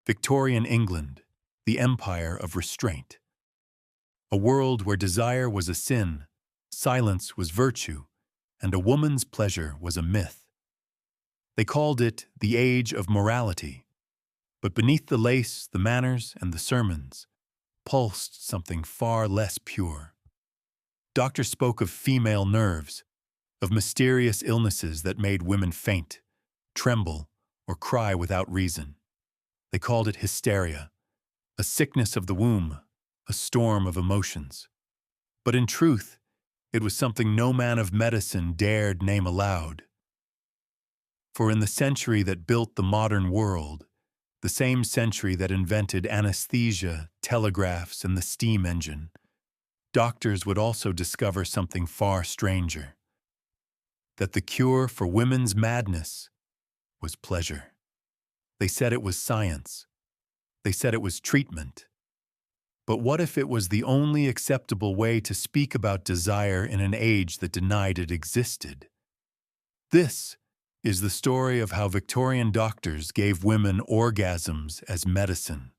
Victorian England, the empire of restraint. A world where desire was a sin, silence was virtue, and a woman's pleasure was a myth. They called it the Age of Morality, but beneath the lace, the manners, and the sermons, pulsed something far less pure. Doctors spoke of female nerves, of mysterious illnesses that made women faint, tremble, or cry without reason. They called it hysteria, a sickness of the womb, a storm of emotions. But in truth, it was something no man of medicine dared name aloud. For in the century that built the modern world, the same century that invented anesthesia, telegraphs, and the steam engine, doctors would also discover something far stranger: that the cure for women's madness was pleasure. They said it was science. They said it was treatment. But what if it was the only acceptable way to speak about desire in an age that denied it existed? This is the story of how Victorian doctors gave women orgasms as medicine,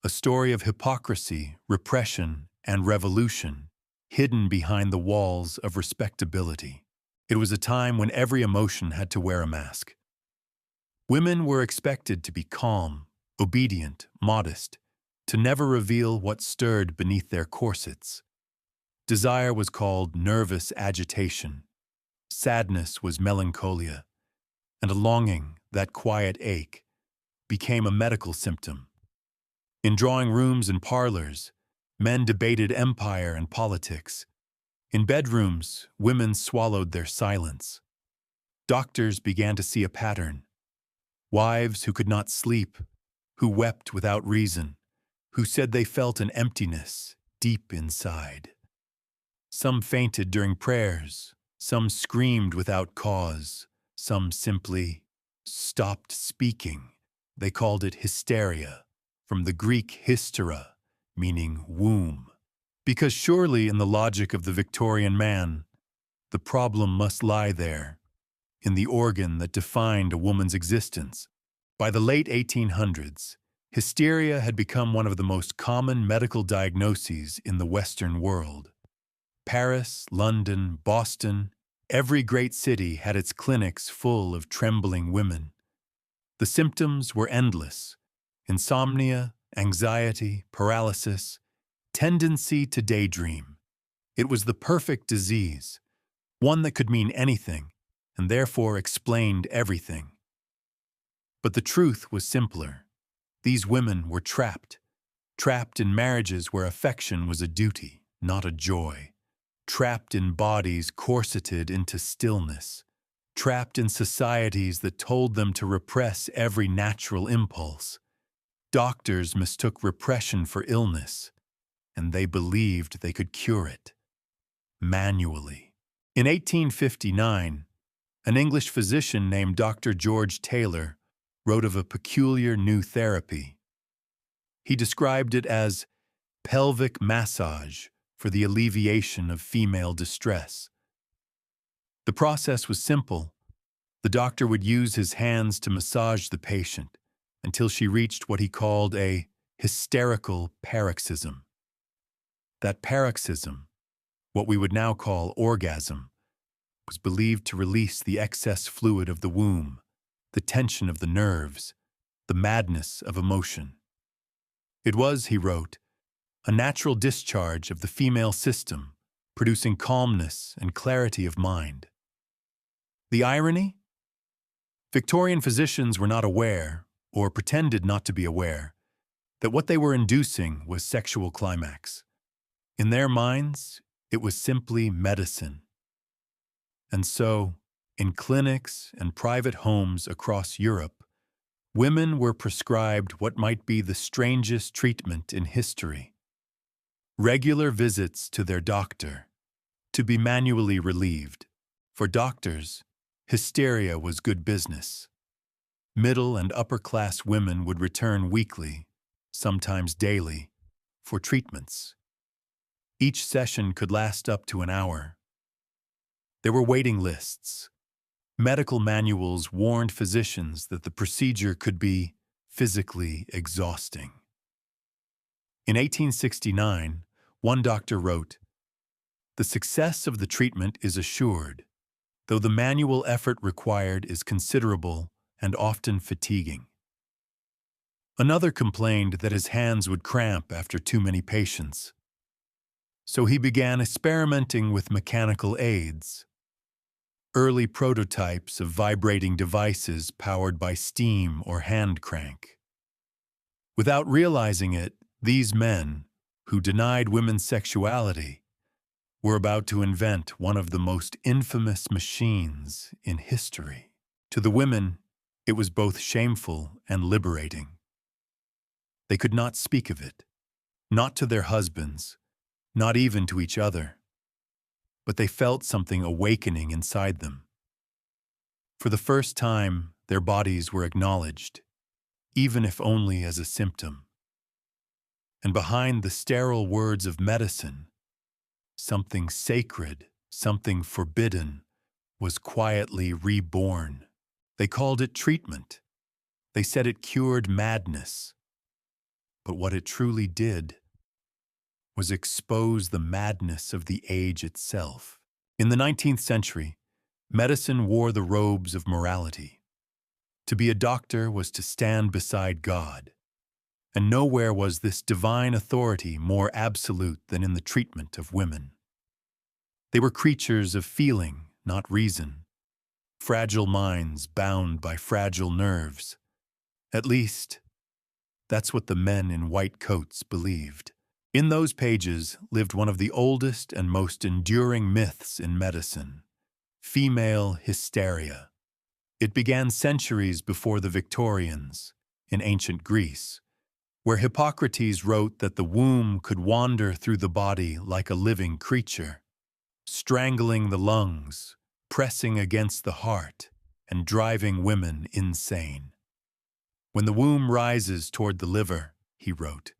a story of hypocrisy, repression, and revolution, hidden behind the walls of respectability. It was a time when every emotion had to wear a mask. Women were expected to be calm, obedient, modest, to never reveal what stirred beneath their corsets. Desire was called nervous agitation. Sadness was melancholia. And a longing, that quiet ache, became a medical symptom. In drawing rooms and parlors, men debated empire and politics. In bedrooms, women swallowed their silence. Doctors began to see a pattern. Wives who could not sleep, who wept without reason, who said they felt an emptiness deep inside. Some fainted during prayers, some screamed without cause, some simply stopped speaking. They called it hysteria, from the Greek hystera, meaning womb. Because surely in the logic of the Victorian man, the problem must lie there, in the organ that defined a woman's existence. By the late 1800s, hysteria had become one of the most common medical diagnoses in the Western world. Paris, London, Boston, every great city had its clinics full of trembling women. The symptoms were endless: insomnia, anxiety, paralysis, tendency to daydream. It was the perfect disease, one that could mean anything, and therefore explained everything. But the truth was simpler. These women were trapped in marriages where affection was a duty, not a joy. Trapped in bodies corseted into stillness, trapped in societies that told them to repress every natural impulse. Doctors mistook repression for illness, and they believed they could cure it manually. In 1859, an English physician named Dr. George Taylor wrote of a peculiar new therapy. He described it as pelvic massage for the alleviation of female distress. The process was simple. The doctor would use his hands to massage the patient until she reached what he called a hysterical paroxysm. That paroxysm, what we would now call orgasm, was believed to release the excess fluid of the womb, the tension of the nerves, the madness of emotion. It was, he wrote, a natural discharge of the female system, producing calmness and clarity of mind. The irony? Victorian physicians were not aware, or pretended not to be aware, that what they were inducing was sexual climax. In their minds, it was simply medicine. And so, in clinics and private homes across Europe, women were prescribed what might be the strangest treatment in history: regular visits to their doctor, to be manually relieved. For doctors, hysteria was good business. Middle and upper-class women would return weekly, sometimes daily, for treatments. Each session could last up to an hour. There were waiting lists. Medical manuals warned physicians that the procedure could be physically exhausting. In 1869, one doctor wrote, "The success of the treatment is assured, though the manual effort required is considerable and often fatiguing." Another complained that his hands would cramp after too many patients. So he began experimenting with mechanical aids, early prototypes of vibrating devices powered by steam or hand crank. Without realizing it, these men, who denied women's sexuality, were about to invent one of the most infamous machines in history. To the women, it was both shameful and liberating. They could not speak of it, not to their husbands, not even to each other, but they felt something awakening inside them. For the first time, their bodies were acknowledged, even if only as a symptom. And behind the sterile words of medicine, something sacred, something forbidden, was quietly reborn. They called it treatment. They said it cured madness. But what it truly did was expose the madness of the age itself. In the 19th century, medicine wore the robes of morality. To be a doctor was to stand beside God, and nowhere was this divine authority more absolute than in the treatment of women. They were creatures of feeling, not reason, fragile minds bound by fragile nerves. At least, that's what the men in white coats believed. In those pages lived one of the oldest and most enduring myths in medicine, female hysteria. It began centuries before the Victorians, in ancient Greece, where Hippocrates wrote that the womb could wander through the body like a living creature, strangling the lungs, pressing against the heart, and driving women insane. When the womb rises toward the liver, he wrote,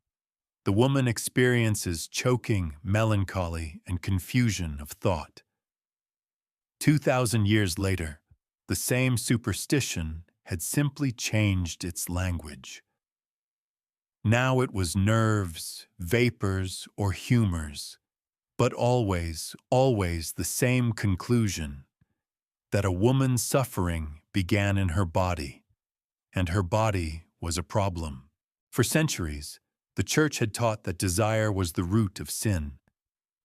the woman experiences choking, melancholy, and confusion of thought. 2,000 years later, the same superstition had simply changed its language. Now it was nerves, vapors, or humors, but always, always the same conclusion, that a woman's suffering began in her body, and her body was a problem. For centuries, the Church had taught that desire was the root of sin,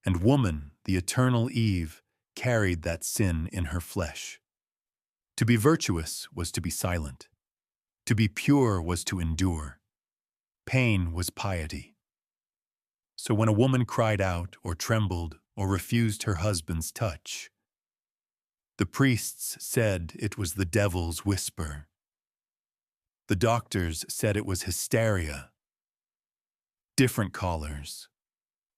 and woman, the eternal Eve, carried that sin in her flesh. To be virtuous was to be silent. To be pure was to endure. Pain was piety. So when a woman cried out or trembled or refused her husband's touch, the priests said it was the devil's whisper. The doctors said it was hysteria. Different collars,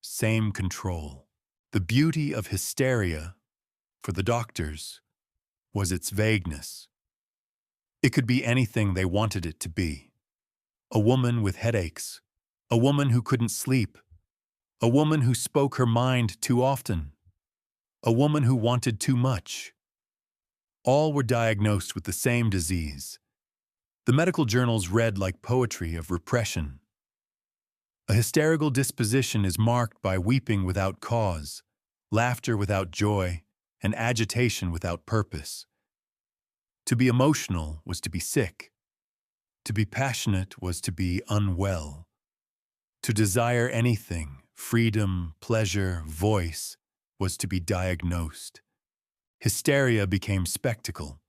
same control. The beauty of hysteria, for the doctors, was its vagueness. It could be anything they wanted it to be. A woman with headaches, a woman who couldn't sleep, a woman who spoke her mind too often, a woman who wanted too much. All were diagnosed with the same disease. The medical journals read like poetry of repression. A hysterical disposition is marked by weeping without cause, laughter without joy, and agitation without purpose. To be emotional was to be sick. To be passionate was to be unwell. To desire anything, freedom, pleasure, voice, was to be diagnosed. Hysteria became spectacle.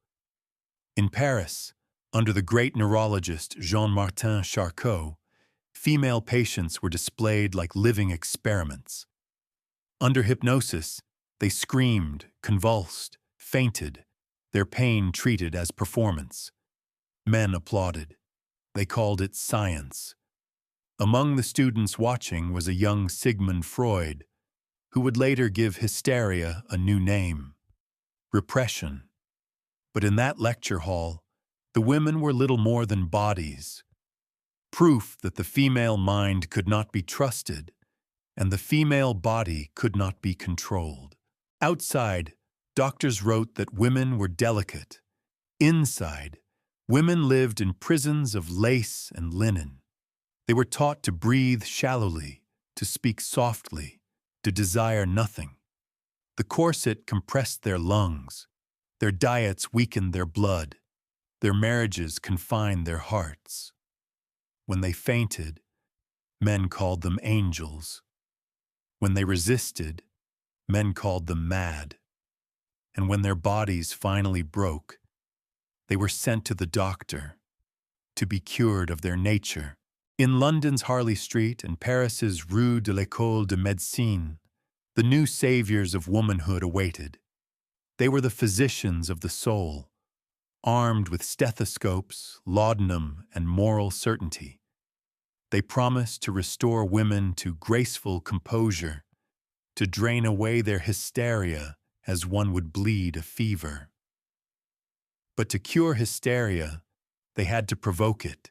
In Paris, under the great neurologist Jean-Martin Charcot, female patients were displayed like living experiments. Under hypnosis, they screamed, convulsed, fainted, their pain treated as performance. Men applauded. They called it science. Among the students watching was a young Sigmund Freud, who would later give hysteria a new name, repression. But in that lecture hall, the women were little more than bodies, proof that the female mind could not be trusted and the female body could not be controlled. Outside, doctors wrote that women were delicate. Inside, Women lived in prisons of lace and linen. They were taught to breathe shallowly, to speak softly, to desire nothing. The corset compressed their lungs. Their diets weakened their blood. Their marriages confined their hearts. When they fainted, men called them angels. When they resisted, men called them mad. And when their bodies finally broke, they were sent to the doctor to be cured of their nature. In London's Harley Street and Paris's Rue de l'École de Médecine, the new saviors of womanhood awaited. They were the physicians of the soul, armed with stethoscopes, laudanum, and moral certainty. They promised to restore women to graceful composure, to drain away their hysteria as one would bleed a fever. But to cure hysteria, they had to provoke it,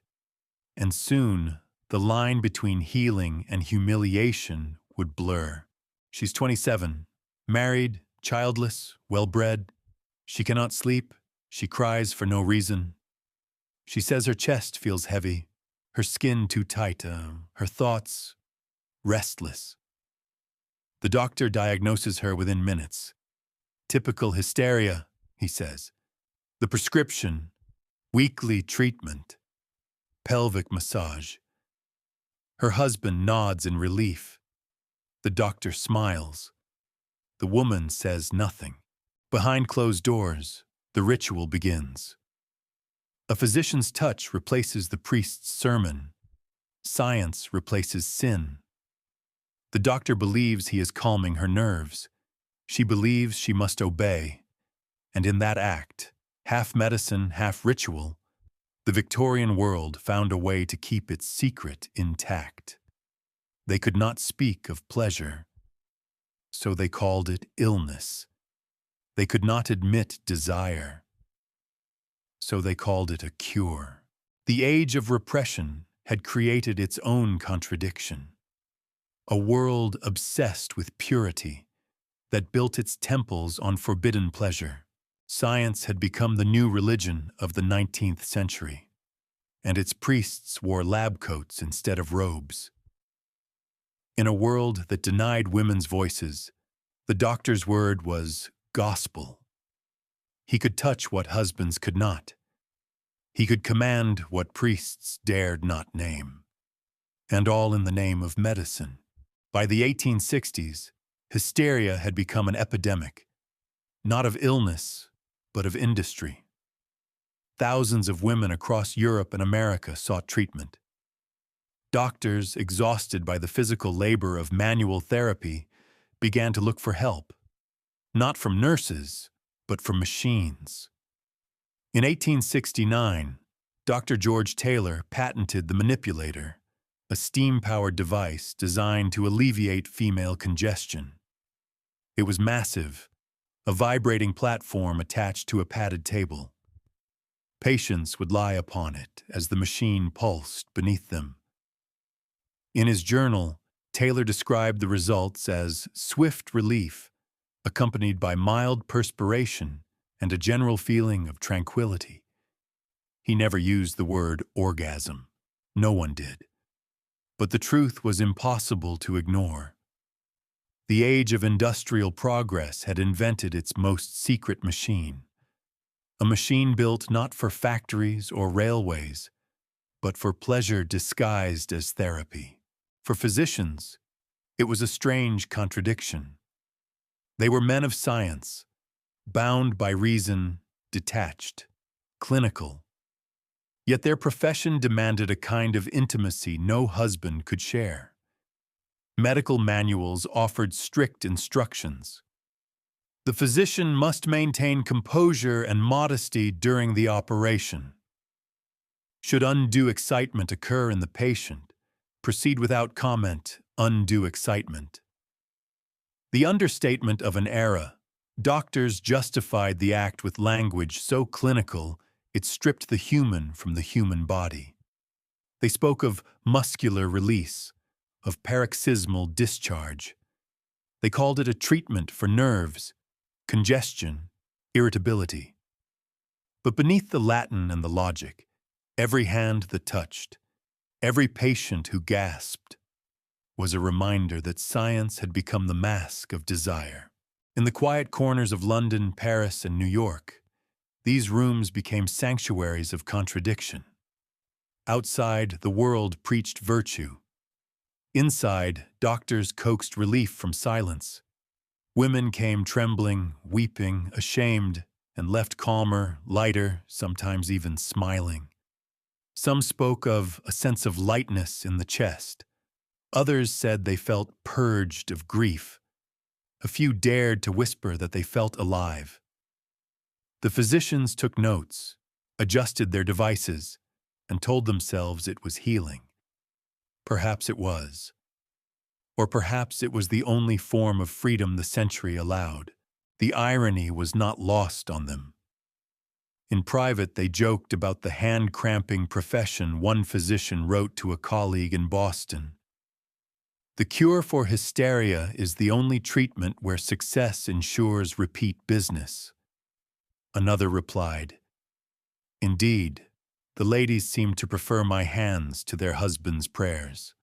and soon the line between healing and humiliation would blur. She's 27, married, childless, well-bred. She cannot sleep. She cries for no reason. She says her chest feels heavy, her skin too tight, her thoughts restless. The doctor diagnoses her within minutes. Typical hysteria, he says. The prescription, weekly treatment, pelvic massage. Her husband nods in relief. The doctor smiles. The woman says nothing. Behind closed doors, the ritual begins. A physician's touch replaces the priest's sermon. Science replaces sin. The doctor believes he is calming her nerves. She believes she must obey. And in that act, half medicine, half ritual, the Victorian world found a way to keep its secret intact. They could not speak of pleasure, so they called it illness. They could not admit desire, so they called it a cure. The Age of Repression had created its own contradiction. A world obsessed with purity that built its temples on forbidden pleasure. Science had become the new religion of the 19th century, and its priests wore lab coats instead of robes. In a world that denied women's voices, the doctor's word was gospel. He could touch what husbands could not. He could command what priests dared not name. And all in the name of medicine. By the 1860s, hysteria had become an epidemic, not of illness, but of industry. Thousands of women across Europe and America sought treatment. Doctors, exhausted by the physical labor of manual therapy, began to look for help, not from nurses, but from machines. In 1869, Dr. George Taylor patented the manipulator, a steam-powered device designed to alleviate female congestion. It was massive, a vibrating platform attached to a padded table. Patients would lie upon it as the machine pulsed beneath them. In his journal, Taylor described the results as swift relief, accompanied by mild perspiration and a general feeling of tranquility. He never used the word orgasm. No one did. But the truth was impossible to ignore. The age of industrial progress had invented its most secret machine. A machine built not for factories or railways, but for pleasure disguised as therapy. For physicians, it was a strange contradiction. They were men of science, bound by reason, detached, clinical. Yet their profession demanded a kind of intimacy no husband could share. Medical manuals offered strict instructions. The physician must maintain composure and modesty during the operation. Should undue excitement occur in the patient, proceed without comment, undue excitement. The understatement of an era, doctors justified the act with language so clinical it stripped the human from the human body. They spoke of muscular release, of paroxysmal discharge. They called it a treatment for nerves, congestion, irritability. But beneath the Latin and the logic, every hand that touched, every patient who gasped, was a reminder that science had become the mask of desire. In the quiet corners of London, Paris, and New York, these rooms became sanctuaries of contradiction. Outside, the world preached virtue. Inside, doctors coaxed relief from silence. Women came trembling, weeping, ashamed, and left calmer, lighter, sometimes even smiling. Some spoke of a sense of lightness in the chest. Others said they felt purged of grief. A few dared to whisper that they felt alive. The physicians took notes, adjusted their devices, and told themselves it was healing. Perhaps it was. Or perhaps it was the only form of freedom the century allowed. The irony was not lost on them. In private, they joked about the hand-cramping profession one physician wrote to a colleague in Boston. The cure for hysteria is the only treatment where success ensures repeat business. Another replied, "Indeed, the ladies seem to prefer my hands to their husbands' prayers."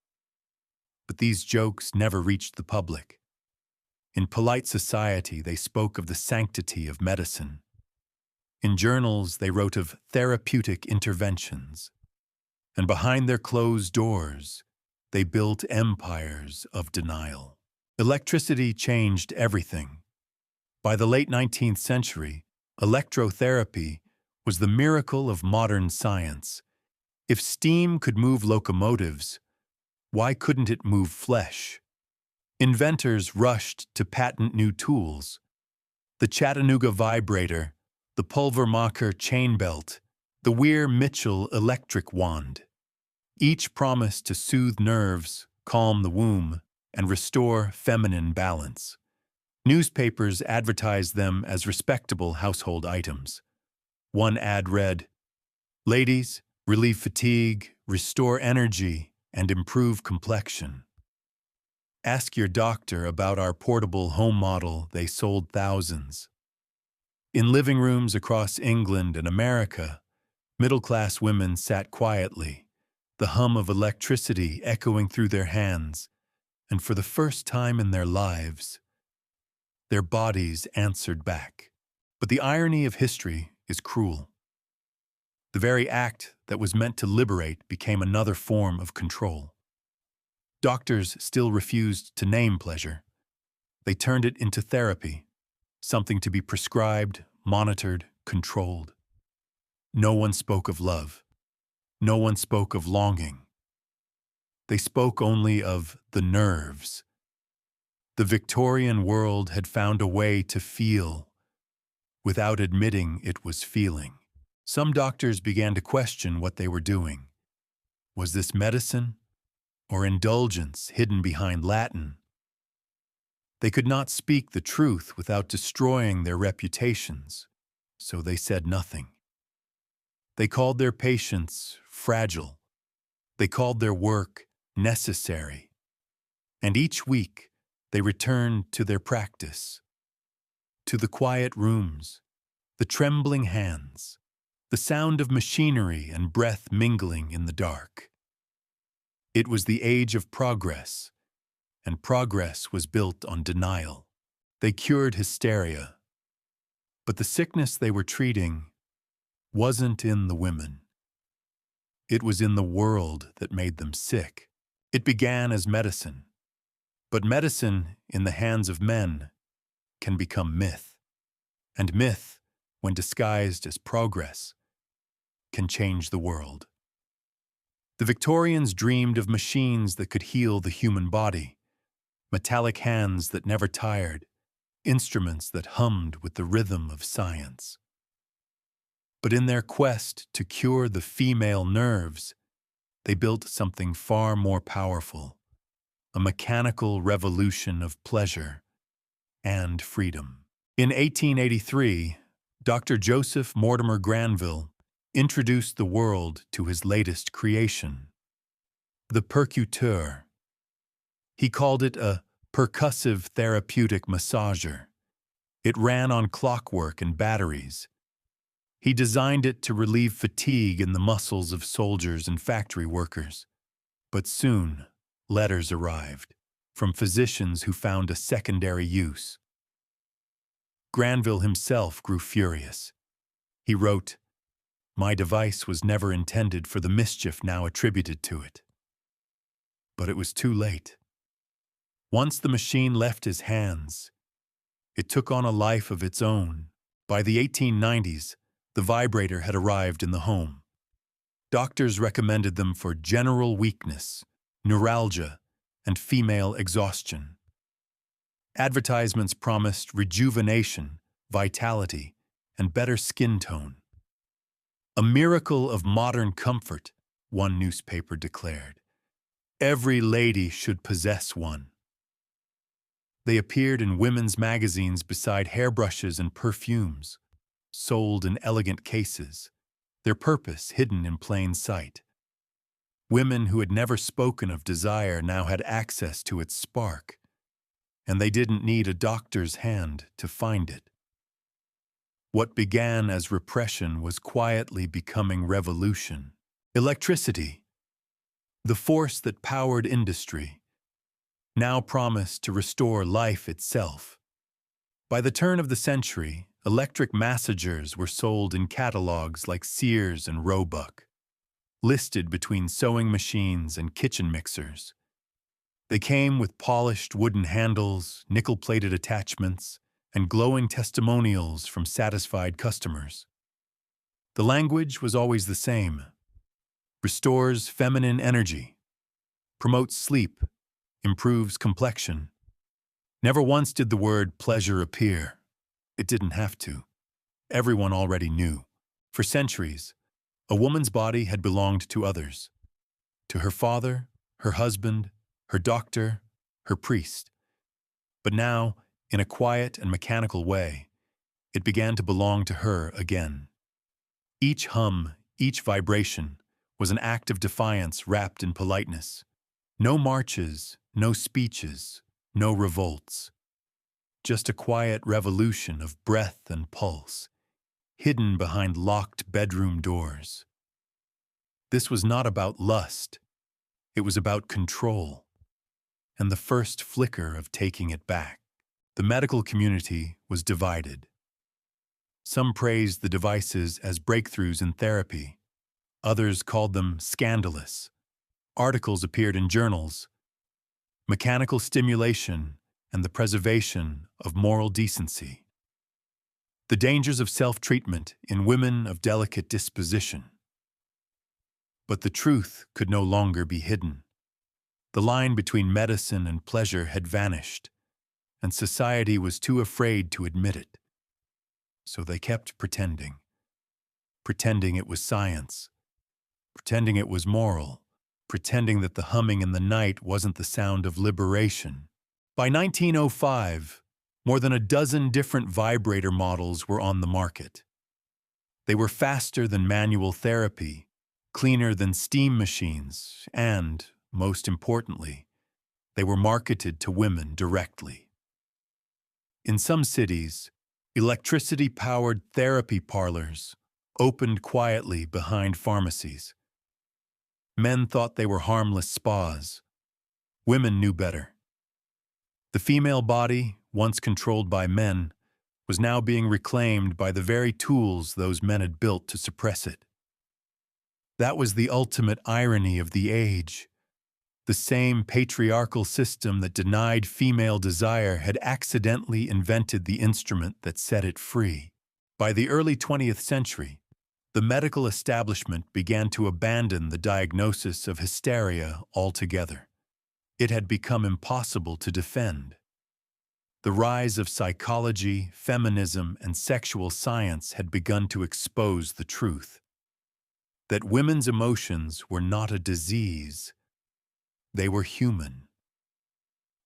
But these jokes never reached the public. In polite society, they spoke of the sanctity of medicine. In journals, they wrote of therapeutic interventions. And behind their closed doors, they built empires of denial. Electricity changed everything. By the late 19th century, electrotherapy was the miracle of modern science. If steam could move locomotives, why couldn't it move flesh? Inventors rushed to patent new tools. The Chattanooga vibrator, the Pulvermacher chain belt, the Weir-Mitchell electric wand. Each promised to soothe nerves, calm the womb, and restore feminine balance. Newspapers advertised them as respectable household items. One ad read, "Ladies, relieve fatigue, restore energy, and improve complexion." Ask your doctor about our portable home model. They sold thousands. In living rooms across England and America, middle-class women sat quietly, the hum of electricity echoing through their hands, and for the first time in their lives, their bodies answered back. But the irony of history is cruel. The very act that was meant to liberate became another form of control. Doctors still refused to name pleasure. They turned it into therapy, something to be prescribed, monitored, controlled. No one spoke of love. No one spoke of longing. They spoke only of the nerves. The Victorian world had found a way to feel without admitting it was feeling. Some doctors began to question what they were doing. Was this medicine or indulgence hidden behind Latin? They could not speak the truth without destroying their reputations, so they said nothing. They called their patients fragile. They called their work necessary. And each week, they returned to their practice, to the quiet rooms, the trembling hands, the sound of machinery and breath mingling in the dark. It was the age of progress, and progress was built on denial. They cured hysteria, but the sickness they were treating wasn't in the women. It was in the world that made them sick. It began as medicine, but medicine in the hands of men can become myth, and myth, when disguised as progress, can change the world. The Victorians dreamed of machines that could heal the human body, metallic hands that never tired, instruments that hummed with the rhythm of science. But in their quest to cure the female nerves, they built something far more powerful, a mechanical revolution of pleasure and freedom. In 1883, Dr. Joseph Mortimer Granville introduced the world to his latest creation, the percuteur. He called it a percussive therapeutic massager. It ran on clockwork and batteries. He designed it to relieve fatigue in the muscles of soldiers and factory workers. But soon, letters arrived from physicians who found a secondary use. Granville himself grew furious. He wrote, "My device was never intended for the mischief now attributed to it." But it was too late. Once the machine left his hands, it took on a life of its own. By the 1890s, the vibrator had arrived in the home. Doctors recommended them for general weakness, neuralgia, and female exhaustion. Advertisements promised rejuvenation, vitality, and better skin tone. "A miracle of modern comfort," one newspaper declared. "Every lady should possess one." They appeared in women's magazines beside hairbrushes and perfumes, sold in elegant cases, their purpose hidden in plain sight. Women who had never spoken of desire now had access to its spark, and they didn't need a doctor's hand to find it. What began as repression was quietly becoming revolution. Electricity, the force that powered industry, now promised to restore life itself. By the turn of the century, electric massagers were sold in catalogs like Sears and Roebuck, listed between sewing machines and kitchen mixers. They came with polished wooden handles, nickel-plated attachments, and glowing testimonials from satisfied customers. The language was always the same: restores feminine energy, promotes sleep, improves complexion. Never once did the word pleasure appear. It didn't have to. Everyone already knew. For centuries, a woman's body had belonged to others. To her father, her husband, her doctor, her priest. But now, in a quiet and mechanical way, it began to belong to her again. Each hum, each vibration, was an act of defiance wrapped in politeness. No marches, no speeches, no revolts. Just a quiet revolution of breath and pulse, hidden behind locked bedroom doors. This was not about lust. It was about control, and the first flicker of taking it back. The medical community was divided. Some praised the devices as breakthroughs in therapy. Others called them scandalous. Articles appeared in journals. Mechanical stimulation and the preservation of moral decency. The dangers of self-treatment in women of delicate disposition. But the truth could no longer be hidden. The line between medicine and pleasure had vanished, and society was too afraid to admit it. So they kept pretending. Pretending it was science. Pretending it was moral. Pretending that the humming in the night wasn't the sound of liberation. By 1905, more than a dozen different vibrator models were on the market. They were faster than manual therapy, cleaner than steam machines, and, most importantly, they were marketed to women directly. In some cities, electricity-powered therapy parlors opened quietly behind pharmacies. Men thought they were harmless spas. Women knew better. The female body, once controlled by men, was now being reclaimed by the very tools those men had built to suppress it. That was the ultimate irony of the age. The same patriarchal system that denied female desire had accidentally invented the instrument that set it free. By the early 20th century, the medical establishment began to abandon the diagnosis of hysteria altogether. It had become impossible to defend. The rise of psychology, feminism, and sexual science had begun to expose the truth. That women's emotions were not a disease. They were human.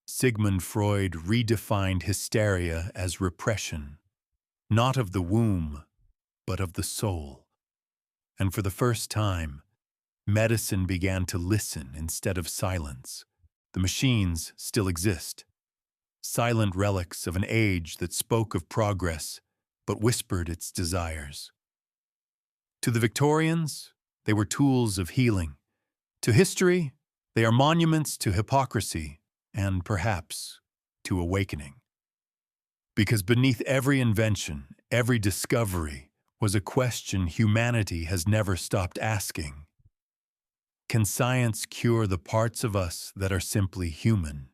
Sigmund Freud redefined hysteria as repression, not of the womb, but of the soul. And for the first time, medicine began to listen instead of silence. The machines still exist, silent relics of an age that spoke of progress but whispered its desires. To the Victorians, they were tools of healing. To history, they are monuments to hypocrisy and, perhaps, to awakening. Because beneath every invention, every discovery, was a question humanity has never stopped asking. Can science cure the parts of us that are simply human?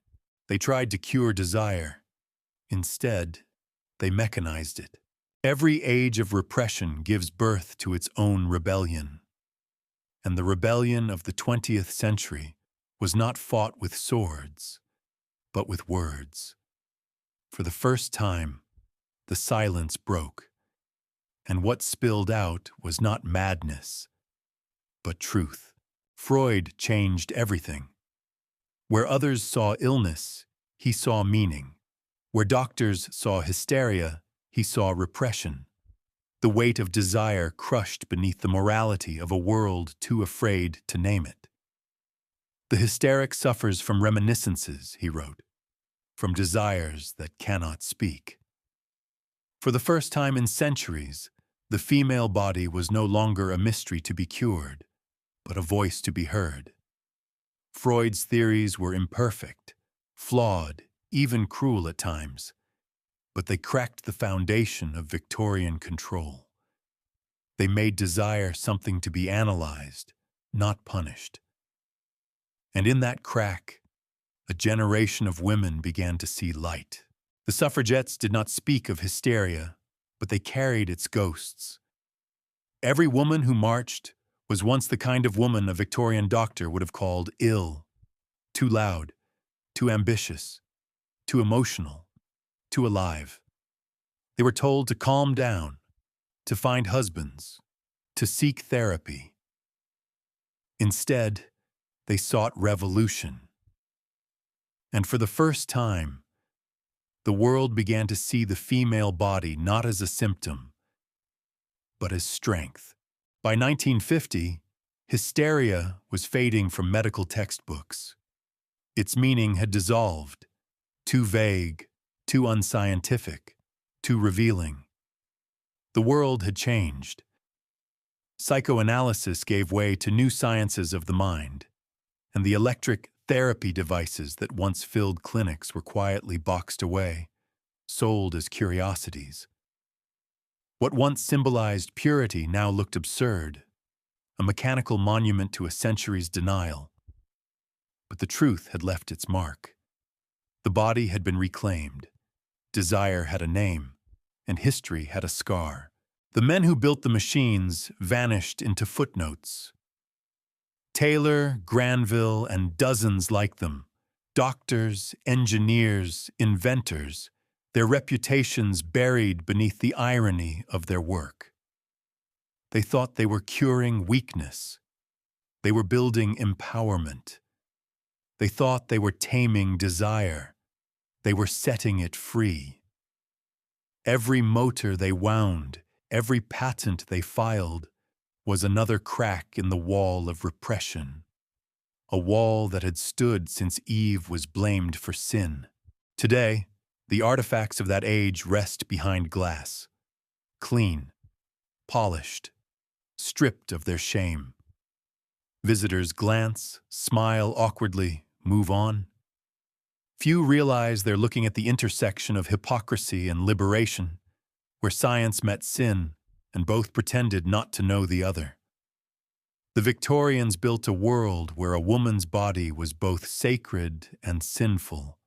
They tried to cure desire. Instead, they mechanized it. Every age of repression gives birth to its own rebellion. And the rebellion of the 20th century was not fought with swords, but with words. For the first time, the silence broke, and what spilled out was not madness, but truth. Freud changed everything. Where others saw illness, he saw meaning. Where doctors saw hysteria, he saw repression. The weight of desire crushed beneath the morality of a world too afraid to name it. The hysteric suffers from reminiscences, he wrote, from desires that cannot speak. For the first time in centuries, the female body was no longer a mystery to be cured, but a voice to be heard. Freud's theories were imperfect, flawed, even cruel at times, but they cracked the foundation of Victorian control. They made desire something to be analyzed, not punished. And in that crack, a generation of women began to see light. The suffragettes did not speak of hysteria, but they carried its ghosts. Every woman who marched was once the kind of woman a Victorian doctor would have called ill, too loud, too ambitious, too emotional, too alive. They were told to calm down, to find husbands, to seek therapy. Instead, they sought revolution. And for the first time, the world began to see the female body not as a symptom, but as strength. By 1950, hysteria was fading from medical textbooks. Its meaning had dissolved, too vague, too unscientific, too revealing. The world had changed. Psychoanalysis gave way to new sciences of the mind, and the electric therapy devices that once filled clinics were quietly boxed away, sold as curiosities. What once symbolized purity now looked absurd, a mechanical monument to a century's denial. But the truth had left its mark. The body had been reclaimed, desire had a name, and history had a scar. The men who built the machines vanished into footnotes. Taylor, Granville, and dozens like them, doctors, engineers, inventors, their reputations buried beneath the irony of their work. They thought they were curing weakness. They were building empowerment. They thought they were taming desire. They were setting it free. Every motor they wound, every patent they filed, was another crack in the wall of repression, a wall that had stood since Eve was blamed for sin. Today, the artifacts of that age rest behind glass, clean, polished, stripped of their shame. Visitors glance, smile awkwardly, move on. Few realize they're looking at the intersection of hypocrisy and liberation, where science met sin and both pretended not to know the other. The Victorians built a world where a woman's body was both sacred and sinful,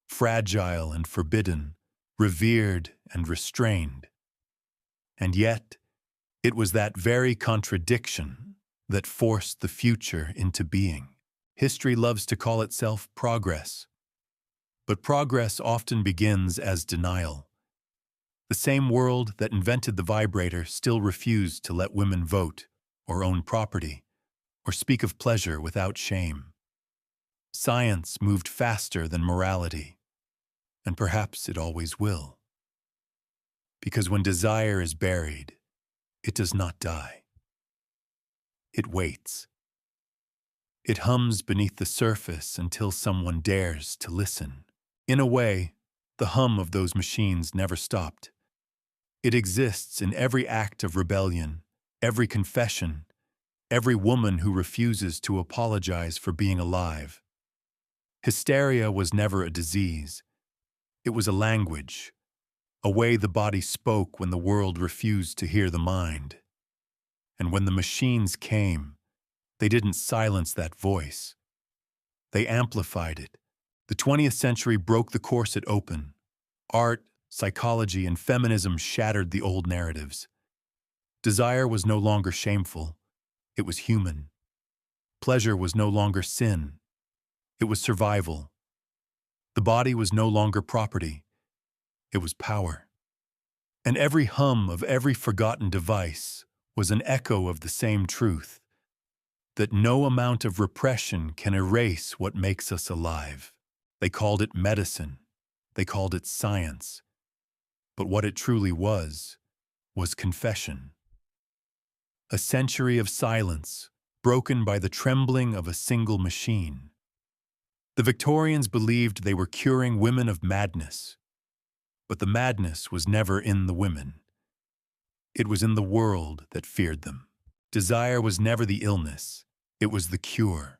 fragile and forbidden, revered and restrained. And yet, it was that very contradiction that forced the future into being. History loves to call itself progress, but progress often begins as denial. The same world that invented the vibrator still refused to let women vote or own property or speak of pleasure without shame. Science moved faster than morality, and perhaps it always will. Because when desire is buried, it does not die. It waits. It hums beneath the surface until someone dares to listen. In a way, the hum of those machines never stopped. It exists in every act of rebellion, every confession, every woman who refuses to apologize for being alive. Hysteria was never a disease. It was a language, a way the body spoke when the world refused to hear the mind. And when the machines came, they didn't silence that voice. They amplified it. The 20th century broke the corset open. Art, psychology, and feminism shattered the old narratives. Desire was no longer shameful. It was human. Pleasure was no longer sin. It was survival. The body was no longer property. It was power. And every hum of every forgotten device was an echo of the same truth, that no amount of repression can erase what makes us alive. They called it medicine. They called it science. But what it truly was confession. A century of silence, broken by the trembling of a single machine. The Victorians believed they were curing women of madness, but the madness was never in the women. It was in the world that feared them. Desire was never the illness, it was the cure.